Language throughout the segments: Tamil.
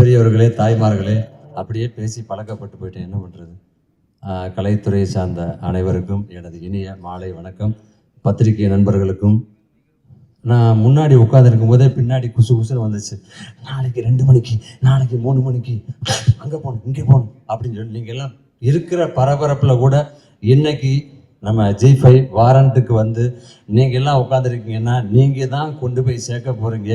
பெரியவர்களே, தாய்மார்களே, அப்படியே பேசி பழக்கப்பட்டு போயிட்டேன், என்ன பண்ணுறது. கலைத்துறையை சார்ந்த அனைவருக்கும் எனது இனிய மாலை வணக்கம். பத்திரிகை நண்பர்களுக்கும். நான் முன்னாடி உட்காந்துருக்கும் போதே பின்னாடி குசு குசுன்னு வந்துச்சு. நாளைக்கு 2 மணிக்கு, நாளைக்கு 3 மணிக்கு, அங்கே போகணும், இங்கே போகணும் அப்படின்னு சொல்லி நீங்கள் எல்லாம் இருக்கிற பரபரப்பில் கூட இன்னைக்கு நம்ம G5 வாரண்ட்டுக்கு வந்து நீங்கள் எல்லாம் உட்காந்துருக்கீங்கன்னா நீங்கள் தான் கொண்டு போய் சேர்க்க போகிறீங்க.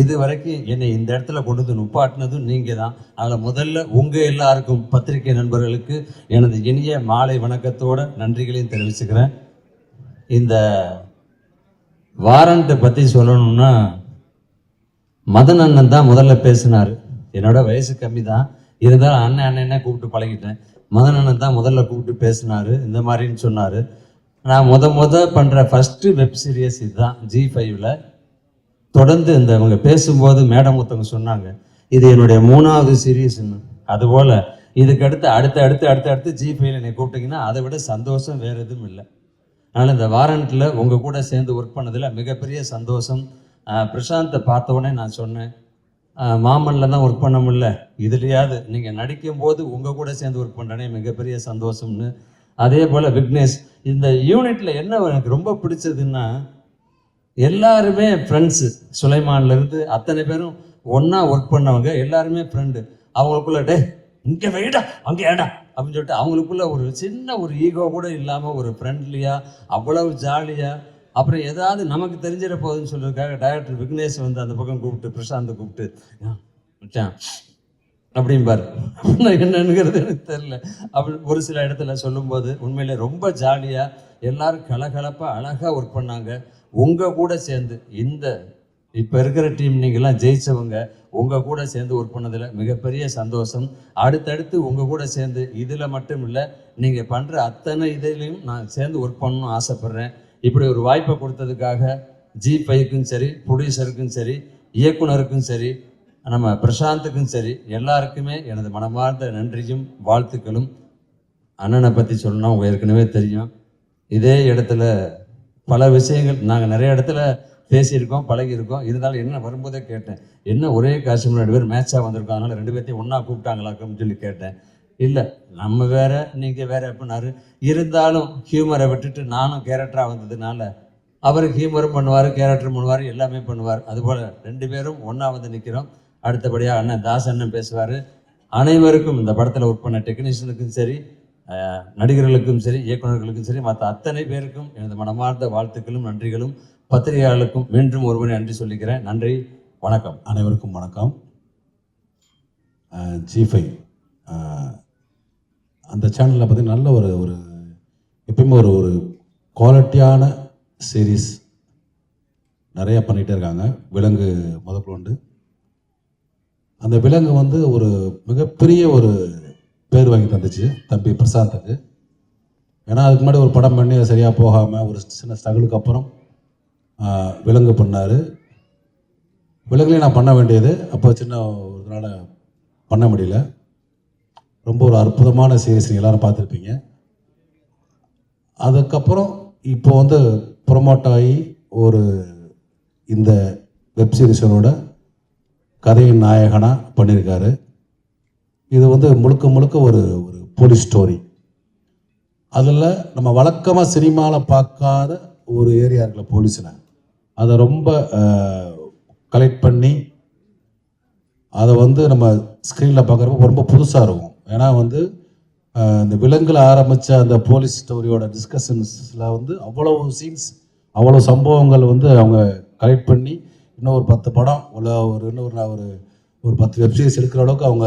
இது வரைக்கும் என்னை இந்த இடத்துல கொண்டு வந்து நுப்பாட்டினதும் நீங்கள் தான். அதில் முதல்ல உங்கள் எல்லாருக்கும் பத்திரிகை நண்பர்களுக்கு எனது இனிய மாலை வணக்கத்தோட நன்றிகளையும் தெரிவிச்சுக்கிறேன். இந்த வாரண்ட்டை பற்றி சொல்லணும்னா மதன் அண்ணன் தான் முதல்ல பேசினார். என்னோட வயசு கம்மி தான், இருந்தாலும் அண்ணன் கூப்பிட்டு பழகிட்டேன். மதன் அண்ணன் தான் முதல்ல கூப்பிட்டு பேசினார், இந்த மாதிரின்னு சொன்னார். நான் பண்ணுற ஃபஸ்ட்டு வெப் சீரியஸ் இதுதான் G5ல். தொடர்ந்து இவங்க பேசும்போது மேடம் ஒருத்தவங்க சொன்னாங்க, இது என்னுடைய 3வது சீரியஸ்ன்னு. அதுபோல் இதுக்கு அடுத்து G5ல் என்னை கூப்பிட்டிங்கன்னா அதை விட சந்தோஷம் வேறு எதுவும் இல்லை. அதனால் இந்த வாரண்ட்டில் உங்கள் கூட சேர்ந்து ஒர்க் பண்ணதில் மிகப்பெரிய சந்தோஷம். பிரசாந்தை பார்த்த உடனே நான் சொன்னேன், மாமனில் தான் ஒர்க் பண்ண முடியல, இதுலையாவது நீங்கள் நடிக்கும்போது உங்கள் கூட சேர்ந்து ஒர்க் பண்ணுறேனே மிகப்பெரிய சந்தோஷம்னு. அதே போல் விக்னேஷ், இந்த யூனிட்டில் என்ன எனக்கு ரொம்ப பிடிச்சதுன்னா எல்லாருமே ஃப்ரெண்ட்ஸு. சுலைமான்லேருந்து அத்தனை பேரும் ஒன்றா ஒர்க் பண்ணவங்க, எல்லாருமே ஃப்ரெண்டு. அவங்களுக்குள்ள டே இங்கே வைடா அங்கே ஏடா அப்படின்னு சொல்லிட்டு அவங்களுக்குள்ள ஒரு சின்ன ஒரு ஈகோ கூட இல்லாமல் ஒரு ஃப்ரெண்ட்லியாக அவ்வளவு ஜாலியாக. அப்புறம் ஏதாவது நமக்கு தெரிஞ்சிட போகுதுன்னு சொல்கிறதுக்காக டைரக்டர் விக்னேஷ் வந்து அந்த பக்கம் கூப்பிட்டு பிரசாந்தை கூப்பிட்டு மச்சான் அப்படிம்பார். என்னங்கிறது எனக்கு தெரில. அப்படி ஒரு சில இடத்துல சொல்லும்போது உண்மையிலே ரொம்ப ஜாலியாக எல்லாரும் கலகலப்பாக அழகாக ஒர்க் பண்ணாங்க. உங்கள் கூட சேர்ந்து இந்த இப்போ இருக்கிற டீம் நீங்கள்லாம் ஜெயித்தவங்க உங்கள் கூட சேர்ந்து ஒர்க் பண்ணதில் மிகப்பெரிய சந்தோஷம். அடுத்தடுத்து உங்கள் கூட சேர்ந்து இதில் மட்டும் இல்லை, நீங்கள் பண்ணுற அத்தனை இதிலையும் நான் சேர்ந்து ஒர்க் பண்ணணும்னு ஆசைப்பட்றேன். இப்படி ஒரு வாய்ப்பை கொடுத்ததுக்காக G5க்கும் சரி, ப்ரொடியூசருக்கும் சரி, இயக்குனருக்கும் சரி, நம்ம பிரசாந்துக்கும் சரி, எல்லாருக்குமே எனது மனமார்ந்த நன்றியும் வாழ்த்துக்களும். அண்ணனை பற்றி சொல்லணும்னா உங்கள் ஏற்கனவே தெரியும். இதே இடத்துல பல விஷயங்கள் நாங்கள் நிறைய இடத்துல பேசியிருக்கோம், பழகியிருக்கோம். இருந்தாலும் என்ன வரும்போதே கேட்டேன், என்ன ஒரே காஸ்டியூம் 2 பேர் மேட்சாக வந்திருக்கோம், அதனால் 2 பேர்த்தையும் ஒன்றா கூப்பிட்டாங்களாக்குன்னு சொல்லி கேட்டேன். இல்லை நம்ம வேற நீங்கள் வேற அப்படின்னாரு. இருந்தாலும் ஹியூமரை விட்டுட்டு நானும் கேரக்டராக வந்ததுனால அவர் ஹியூமரும் பண்ணுவார், கேரக்டரும் பண்ணுவார், எல்லாமே பண்ணுவார். அதுபோல் 2 பேரும் ஒன்றா வந்து நிற்கிறோம். அடுத்தபடியாக அண்ணன் தாஸ் அண்ணன் பேசுவார். அனைவருக்கும் இந்த படத்தில் ஒர்க் பண்ண டெக்னீஷியனுக்கும் சரி, நடிகர்களுக்கும் சரி, இயக்குநர்களுக்கும் சரி, மற்ற அத்தனை பேருக்கும் எனது மனமார்ந்த வாழ்த்துக்களும் நன்றிகளும். பத்திரிகையாளர்களுக்கும் மீண்டும் ஒருமுறை நன்றி சொல்லிக்கிறேன். நன்றி, வணக்கம். அனைவருக்கும் வணக்கம். G5 அந்த சேனலில் பார்த்தீங்கன்னா நல்ல ஒரு எப்பயுமே ஒரு குவாலிட்டியான சீரீஸ் நிறையா பண்ணிகிட்டே இருக்காங்க. விலங்கு முதற்கொண்டு அந்த விலங்கு வந்து ஒரு மிகப்பெரிய ஒரு பேர் வாங்கி தந்துச்சு தம்பி பிரசாந்துக்கு. ஏன்னா அதுக்கு முன்னாடி ஒரு படம் பண்ணி அது சரியாக போகாமல் ஒரு சின்ன ஸ்ட்ரகிளுக்கு அப்புறம் விலங்கு பண்ணார். விலங்குலேயும் நான் பண்ண வேண்டியது அப்போ சின்ன ஒரு இதனால் பண்ண முடியல. ரொம்ப ஒரு அற்புதமான சீரீஸ் நீங்கள் எல்லோரும் பார்த்துருப்பீங்க. அதுக்கப்புறம் இப்போ வந்து ப்ரொமோட் ஆகி ஒரு இந்த வெப் சீரிஸனோட கதையின் நாயகனாக பண்ணியிருக்காரு. இது வந்து முழுக்க ஒரு போலீஸ் ஸ்டோரி. அதில் நம்ம வழக்கமாக சினிமாவில் பார்க்காத ஒரு ஏரியா இருக்குல்ல போலீஸில், அதை ரொம்ப கலெக்ட் பண்ணி அதை வந்து நம்ம ஸ்க்ரீனில் பார்க்குறப்ப ரொம்ப புதுசாக இருக்கும். ஏன்னா வந்து இந்த விலங்குல ஆரம்பித்த அந்த போலீஸ் ஸ்டோரியோட டிஸ்கஷன்ஸில் வந்து அவ்வளோ சீன்ஸ், அவ்வளோ சம்பவங்கள் வந்து அவங்க கலெக்ட் பண்ணி இன்னும் ஒரு 10 படம் ஒரு 10 வெப்சீரிஸ் எடுக்கிற அளவுக்கு அவங்க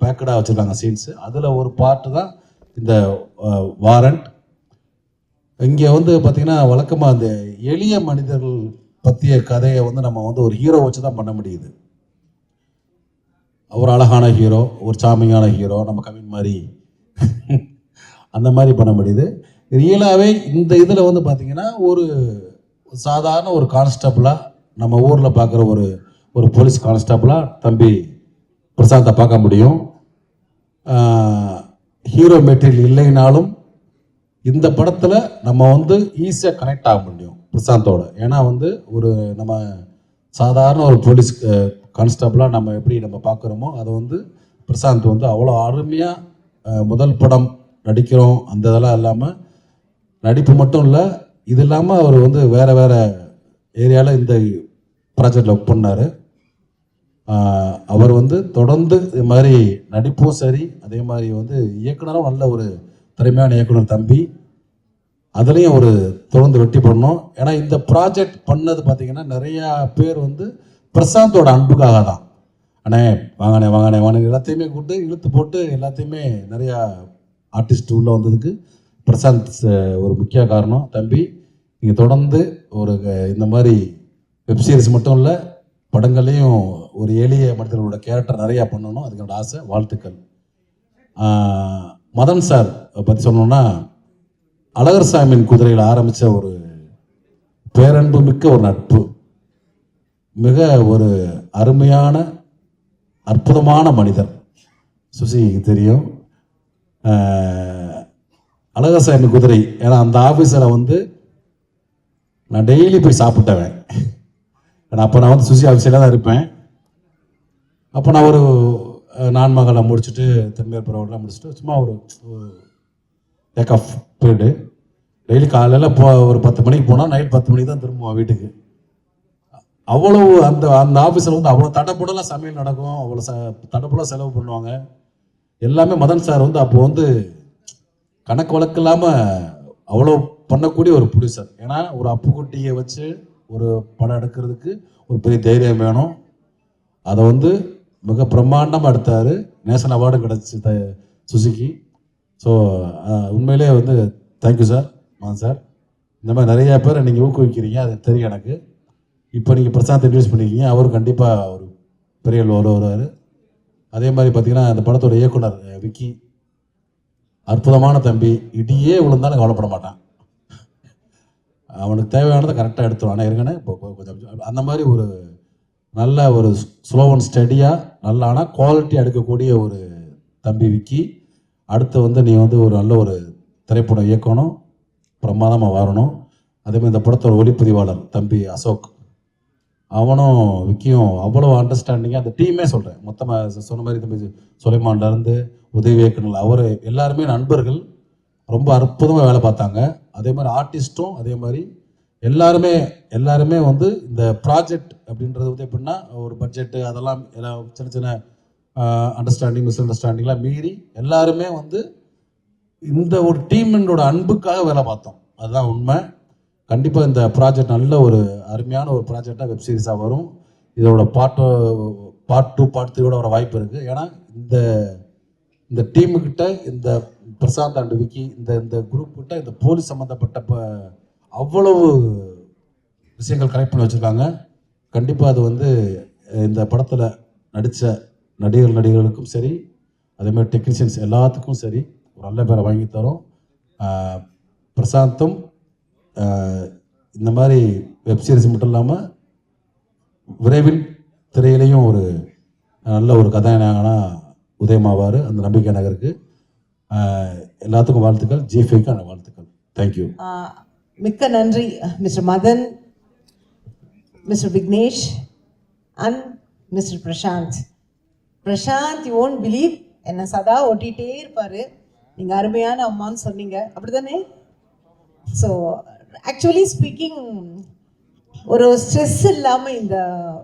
பேக்கடாக வச்சுருக்காங்க சீன்ஸு. அதில் ஒரு பார்ட்டு தான் இந்த வாரண்ட். இங்கே வந்து பார்த்திங்கன்னா வழக்கமாக அந்த எளிய மனிதர்கள் பற்றிய கதையை வந்து நம்ம வந்து ஒரு ஹீரோ வச்சு தான் பண்ண முடியுது. ஒரு அழகான ஹீரோ, ஒரு சாமியான ஹீரோ, நம்ம கவின் மாதிரி அந்த மாதிரி பண்ண முடியுது. ரியலாகவே இந்த இதில் வந்து பார்த்திங்கன்னா ஒரு சாதாரண ஒரு கான்ஸ்டபிளாக நம்ம ஊரில் பார்க்குற ஒரு போலீஸ் கான்ஸ்டபிளாக தம்பி பிரசாந்தை பார்க்க முடியும். ஹீரோ மெட்டீரியல் இல்லைனாலும் இந்த படத்தில் நம்ம வந்து ஈஸியாக கனெக்ட் ஆக முடியும் பிரசாந்தோட. ஏன்னா வந்து ஒரு நம்ம சாதாரண ஒரு போலீஸ் கான்ஸ்டபிளாக நம்ம எப்படி நம்ம பார்க்குறோமோ அதை வந்து பிரசாந்த் வந்து அவ்வளோ அருமையாக முதல் படம் நடிக்கிறோம் அந்த இதெல்லாம் இல்லாமல் நடிப்பு மட்டும் இல்லை, இது இல்லாமல் அவர் வந்து வேறு வேறு ஏரியாவில் இந்த ப்ராஜெக்டில் ஒர்க் பண்ணார். அவர் வந்து தொடர்ந்து இது மாதிரி நடிப்பும் சரி, அதே மாதிரி வந்து இயக்குனரும் நல்ல ஒரு திறமையான இயக்குனர் தம்பி, அதுலேயும் ஒரு தொடர்ந்து வெற்றி பண்ணோம். ஏன்னா இந்த ப்ராஜெக்ட் பண்ணது பார்த்தீங்கன்னா நிறையா பேர் வந்து பிரசாந்தோட அன்புக்காக தான். அண்ணே வாங்கண்ணே வாங்கண்ணே வாங்க எல்லாத்தையுமே கூப்பிட்டு இழுத்து போட்டு எல்லாத்தையுமே நிறையா ஆர்டிஸ்ட் உள்ளே வந்ததுக்கு பிரசாந்த் ஒரு முக்கிய காரணம். தம்பி நீங்கள் தொடர்ந்து ஒரு இந்த மாதிரி வெப்சீரிஸ் மட்டும் இல்லை, படங்கள்லேயும் ஒரு எளிய மனிதர்களோட கேரக்டர் நிறையா பண்ணணும், அதுக்கு என்னோட ஆசை. வாழ்த்துக்கள். மதன் சார் பற்றி சொன்னோன்னா, அழகர் சாமியின் குதிரையில் ஆரம்பித்த ஒரு பேரன்பு மிக்க ஒரு நட்பு, மிக ஒரு அருமையான அற்புதமான மனிதர். சுசிக்கு தெரியும் அழகர் சாமி குதிரை. ஏன்னா அந்த ஆஃபீஸில் வந்து நான் டெய்லி போய் சாப்பிட்டவன். ஏன்னா அப்போ நான் வந்து சுசி ஆஃபீஸில் தான் இருப்பேன். அப்போ நான் ஒரு நான்மகளை முடிச்சுட்டு தென்மேற்புறவெல்லாம் முடிச்சுட்டு சும்மா ஒரு டேக் ஆஃப் போயிட்டு டெய்லி காலையில் ஒரு 10 மணிக்கு போனால் நைட் 10 மணிக்கு தான் திரும்புவோம் வீட்டுக்கு. அவ்வளவு அந்த அந்த ஆஃபீஸில் வந்து அவ்வளோ தடப்படலாம் சமையல் நடக்கும், அவ்வளோ தடப்படலாம் செலவு பண்ணுவாங்க எல்லாமே. மதன் சார் வந்து அப்போ வந்து கணக்கு வழக்கு இல்லாமல் அவ்வளோ பண்ணக்கூடிய ஒரு ப்ரொடியூசர். ஏன்னா ஒரு அப்புக்குட்டியை வச்சு ஒரு படம் எடுக்கிறதுக்கு ஒரு பெரிய தைரியம் வேணும். அதை வந்து மிக பிரம்மாண்டமாக எடுத்தார். நேஷனல் அவார்டும் கிடச்சி சுசுகி. ஸோ உண்மையிலே வந்து தேங்க்யூ சார், மதன் சார். இந்த மாதிரி நிறையா பேரை நீங்கள் ஊக்குவிக்கிறீங்க, அது தெரியும் எனக்கு. இப்போ நீங்கள் பிரசாந்த் இன்ட்ரடியூஸ் பண்ணியிருக்கீங்க, அவரும் கண்டிப்பாக ஒரு பெரிய வருவார். அதே மாதிரி பார்த்தீங்கன்னா அந்த படத்தோட இயக்குனர் விக்கி, அற்புதமான தம்பி. இடியே விழுந்தாலும் கவலைப்பட மாட்டான், அவனுக்கு தேவையானதை கரெக்டாக எடுத்துருவான். ஆனால் இருக்கனே இப்போ கொஞ்சம் அந்த மாதிரி ஒரு நல்ல ஒரு ஸ்லோ அண்ட் ஸ்டடியாக நல்ல ஆனால் குவாலிட்டியாக எடுக்கக்கூடிய ஒரு தம்பி விக்கி. அடுத்து வந்து நீ வந்து ஒரு நல்ல ஒரு திரைப்படம் இயக்கணும், பிரமாதமாக வரணும். அதேமாதிரி இந்த படத்தோட ஒளிப்பதிவாளர் தம்பி அசோக், அவனும் விக்கியும் அவ்வளோ அண்டர்ஸ்டாண்டிங்காக அந்த டீமே சொல்கிறேன் மொத்தமாக சொன்ன மாதிரி தம்பி சுலைமான்லேருந்து உதவி இயக்குனர் அவர் எல்லாருமே நண்பர்கள், ரொம்ப அற்புதமாக வேலை பார்த்தாங்க. அதே மாதிரி ஆர்டிஸ்ட்டும் அதே மாதிரி எல்லாருமே வந்து இந்த ப்ராஜெக்ட் அப்படின்றது வந்து எப்படின்னா ஒரு பட்ஜெட்டு அதெல்லாம் சின்ன சின்ன அண்டர்ஸ்டாண்டிங் மிஸ் அண்டர்ஸ்டாண்டிங்லாம் மீறி எல்லாருமே வந்து இந்த ஒரு டீமினோட அன்புக்காக வேலை பார்த்தோம். அதுதான் உண்மை. கண்டிப்பாக இந்த ப்ராஜெக்ட் நல்ல ஒரு அருமையான ஒரு ப்ராஜெக்டாக வெப் சீரிஸாக வரும். இதோட பார்ட் 2 பார்ட் 3 வர வாய்ப்பு இருக்குது. ஏன்னா இந்த டீமுக்கிட்ட இந்த பிரசாந்த் அண்ட் விக்கி இந்த குரூப் கிட்ட இந்த போலீஸ் சம்மந்தப்பட்ட அவ்வளவு விஷயங்கள் கரெக்ட் பண்ணி வச்சுருக்காங்க. கண்டிப்பாக அது வந்து இந்த படத்தில் நடித்த நடிகர்களுக்கும் சரி, அதேமாதிரி டெக்னீஷியன்ஸ் எல்லாத்துக்கும் சரி ஒரு நல்ல பேரை வாங்கி தரோம். பிரசாந்தும் இந்த மாதிரி வெப்சீரிஸ் மட்டும் இல்லாமல் விரைவில் திரையிலையும் ஒரு நல்ல ஒரு கதாநாயகனாக உதயமாவார். அந்த நம்பிக்கை நகருக்கு எல்லாத்துக்கும் வாழ்த்துக்கள், ஜிஃபைக்கான வாழ்த்துக்கள். தேங்க்யூ. மிக்க நன்றி mister Madan, mister Vignesh and mister Prashanth. Prashanth, you won't believe, என்னை சதா ஒட்டிகிட்டே இருப்பார். நீங்கள் அருமையான அம்மான்னு சொன்னீங்க, அப்படி தானே? ஸோ ஆக்சுவலி ஸ்பீக்கிங், ஒரு ஸ்ட்ரெஸ் இல்லாமல் இந்த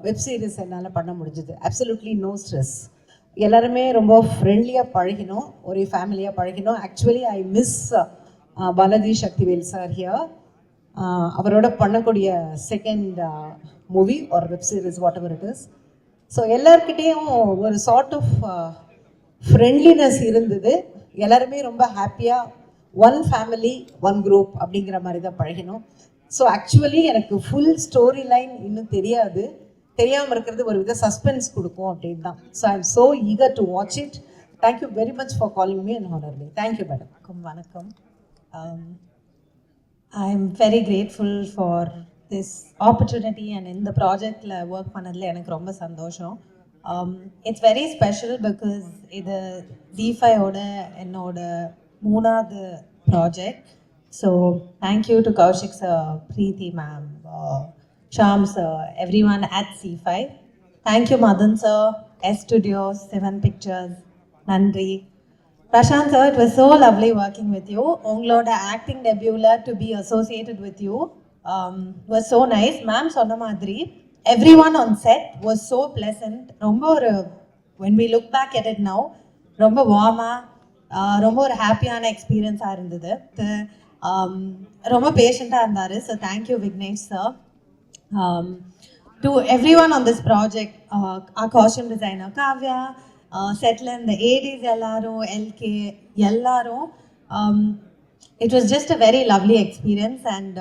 வெப் சீரிஸ் என்னால் பண்ண முடிஞ்சது. Absolutely no stress. எல்லாருமே ரொம்ப ஃப்ரெண்ட்லியாக பழகினோம், ஒரே ஃபேமிலியாக பழகினோம். Actually I miss Balaji Sakthivel sir here. அவரோட பண்ணக்கூடிய செகண்ட் மூவி ஒரு web series whatever it is. So எல்லாருக்கிட்டேயும் ஒரு சார்ட் ஆஃப் ஃப்ரெண்ட்லினஸ் இருந்தது. எல்லாருமே ரொம்ப ஹாப்பியாக ஒன் ஃபேமிலி ஒன் குரூப் அப்படிங்கிற மாதிரி தான் பழகினோம். ஸோ ஆக்சுவலி எனக்கு ஃபுல் ஸ்டோரி லைன் இன்னும் தெரியாமல் இருக்கிறது ஒரு வித சஸ்பென்ஸ் கொடுக்கும் அப்படின்னு தான். So I am so eager to watch it. Thank you very much for calling me and honour me. Thank you madam. வணக்கம். I am very grateful for this opportunity and in the project work பண்ணதில் எனக்கு ரொம்ப சந்தோஷம். It's very special because இது Z5 ஓட என்னோட 3வது project. So thank you to Kaushik sir, Preeti ma'am, Sham sir, everyone at C5. Thank you, Madan sir, S Studios, 7 Pictures, Nandri. Prashant sir, it was so lovely working with you. Ungaloda acting debut to be associated with you was so nice. Ma'am sonna madri, everyone on set was so pleasant. Romba oru, when we look back at it now, ரொம்ப வார்மா ரொம்ப ஒரு ஹாப்பியான எக்ஸ்பீரியன்ஸாக இருந்தது. ரொம்ப பேஷண்ட்டாக இருந்தார். So thank you Vignesh sir. To every one on this project, costume designer Kavya, செட்டில் இந்த ஏடிஸ் எல்லாரும், எல்கே எல்லாரும், it was just a very lovely experience. And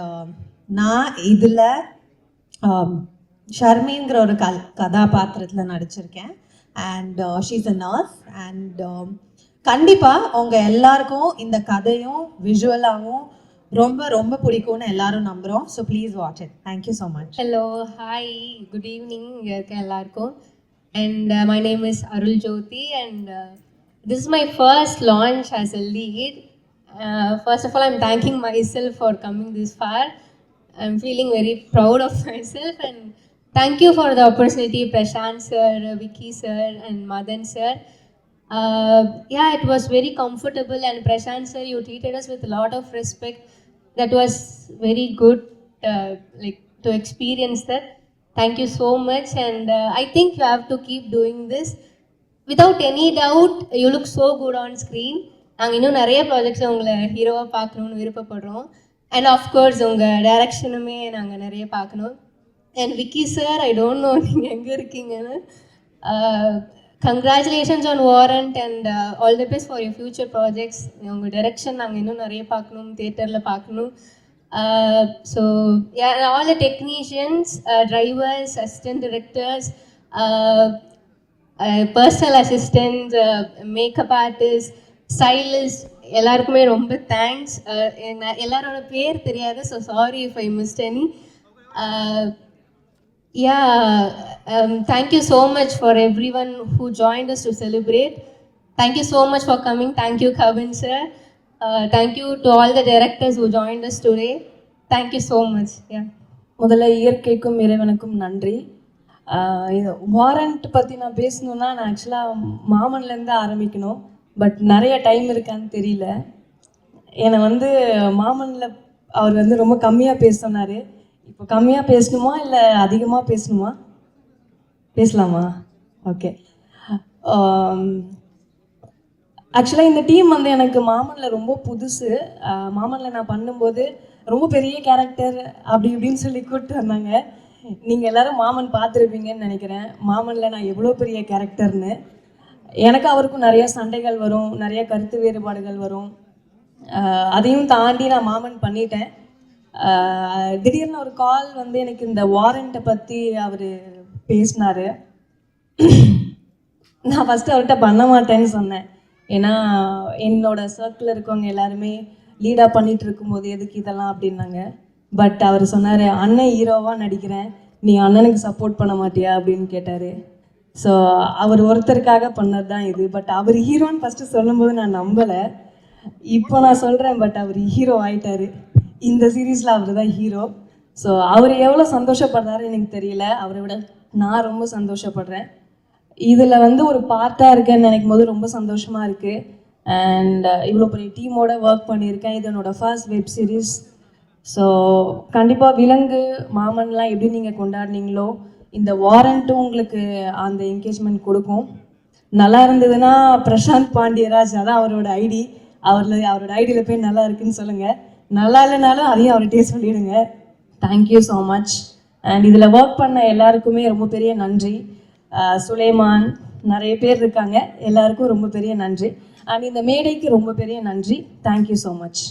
நான் இதில் ஷர்மிங்கிற ஒரு கதாபாத்திரத்தில் நடிச்சிருக்கேன். And she's a nurse. And கண்டிப்பாக உங்கள் எல்லாருக்கும் இந்த கதையும் விஷுவலாகவும் ரொம்ப ரொம்ப பிடிக்கும்னு எல்லாரும் நம்புகிறோம். So please watch it. Thank you so much. Hello, hi, good evening இங்கே இருக்க எல்லாருக்கும். And my name is Arul Jothi and this is my first launch as a lead. First of all, I'm thanking myself for coming this far. I'm feeling very proud of myself and thank you for the opportunity, Prashant sir, Vicky sir and Madan sir. Yeah, it was very comfortable, and Prashant sir, you treated us with a lot of respect. That was very good, like to experience that. Thank you so much, and I think you have to keep doing this. Without any doubt, you look so good on screen. நாங்கள் இன்னும் நிறைய ப்ராஜெக்ட்ஸில் உங்களை ஹீரோவாக பார்க்கணுன்னு விருப்பப்படுறோம். அண்ட் ஆஃப்கோர்ஸ் உங்கள் டைரக்ஷனுமே நாங்கள் நிறைய பார்க்கணும். And Vicky sir, I don't know நீங்கள் எங்கே இருக்கீங்கன்னு. Congratulations on Warrant and all the best for your future projects. உங்கள் டைரக்ஷன் நாங்கள் இன்னும் நிறைய பார்க்கணும், தியேட்டரில் பார்க்கணும். So yeah, and all the technicians, drivers, assistant directors, personal assistants, makeup artists, stylists, எல்லாருக்குமே ரொம்ப தேங்க்ஸ். எல்லாரோட பேர் தெரியாது, so sorry if I missed any. Thank you so much for everyone who joined us to celebrate. Thank you so much for coming. Thank you, Kavin sir. Thank you to all the directors who joined us today. Thank you so much. முதல்ல இயற்கைக்கும் இறைவனுக்கும் நன்றி. இது வாரண்ட் பற்றி நான் பேசணுன்னா நான் ஆக்சுவலாக மாமன்லேருந்து ஆரம்பிக்கணும். பட் நிறைய டைம் இருக்கான்னு தெரியல. என்னை மாமனில் அவர் ரொம்ப கம்மியாக பேச சொன்னார். இப்போ கம்மியாக பேசணுமா இல்லை அதிகமாக பேசணுமா? பேசலாமா? ஓகே. ஆக்சுவலாக இந்த டீம் எனக்கு மாமனில் ரொம்ப புதுசு. மாமனில் நான் பண்ணும்போது ரொம்ப பெரிய கேரக்டர் அப்படி இப்படின்னு சொல்லி கூப்பிட்டு வந்தாங்க. நீங்கள் எல்லோரும் மாமன் பார்த்துருப்பீங்கன்னு நினைக்கிறேன். மாமனில் நான் எவ்வளோ பெரிய கேரக்டர்னு. எனக்கு அவருக்கும் நிறைய சண்டைகள் வரும், நிறைய கருத்து வேறுபாடுகள் வரும். அதையும் தாண்டி நான் மாமன் பண்ணிட்டேன். திடீர்னு ஒரு கால் எனக்கு இந்த வாரண்ட்டை பற்றி அவர் பேசினார். நான் ஃபஸ்ட்டு அவர்கிட்ட பண்ண மாட்டேன்னு சொன்னேன். ஏன்னா என்னோடய சர்க்கிளில் இருக்கவங்க எல்லாருமே லீடாக பண்ணிகிட்டு இருக்கும்போது எதுக்கு இதெல்லாம் அப்படின்னாங்க. பட் அவர் சொன்னார், அண்ணன் ஹீரோவாக நடிக்கிறேன், நீ அண்ணனுக்கு சப்போர்ட் பண்ண மாட்டியா அப்படின்னு கேட்டார். ஸோ அவர் ஒருத்தருக்காக பண்ணது தான் இது. பட் அவர் ஹீரோன்னு ஃபஸ்ட்டு சொல்லும்போது நான் நம்பலை. இப்போ நான் சொல்கிறேன், பட் அவர் ஹீரோ ஆகிட்டார். இந்த சீரீஸில் அவர் தான் ஹீரோ. ஸோ அவர் எவ்வளோ சந்தோஷப்படுறாருன்னு எனக்கு தெரியல. அவரை விட நான் ரொம்ப சந்தோஷப்படுறேன். இதில் ஒரு பார்ட்டாக இருக்கேன்னு நினைக்கும் போது ரொம்ப சந்தோஷமாக இருக்குது. அண்ட் இவ்வளோ பெரிய டீமோட ஒர்க் பண்ணியிருக்கேன். இது என்னோடய ஃபர்ஸ்ட் வெப் சீரிஸ். ஸோ கண்டிப்பாக விலங்கு மாமன்லாம் எப்படி நீங்கள் கொண்டாடினீங்களோ இந்த வாரண்ட்டும் உங்களுக்கு அந்த என்கேஜ்மெண்ட் கொடுக்கும். நல்லா இருந்ததுன்னா பிரசாந்த் பாண்டியராஜ், அதான் அவரோட ஐடி, அவரோட ஐடியில் போய் நல்லா இருக்குன்னு சொல்லுங்கள். நல்லா இல்லைனாலும் அதையும் அவர்கிட்டே சொல்லிவிடுங்க. Thank you so much. அண்ட் இதில் ஒர்க் பண்ண எல்லாருக்குமே ரொம்ப பெரிய நன்றி. சுலைமான், நிறைய பேர் இருக்காங்க, எல்லாருக்கும் ரொம்ப பெரிய நன்றி. அண்ட் இந்த மேடைக்கு ரொம்ப பெரிய நன்றி. Thank you so much.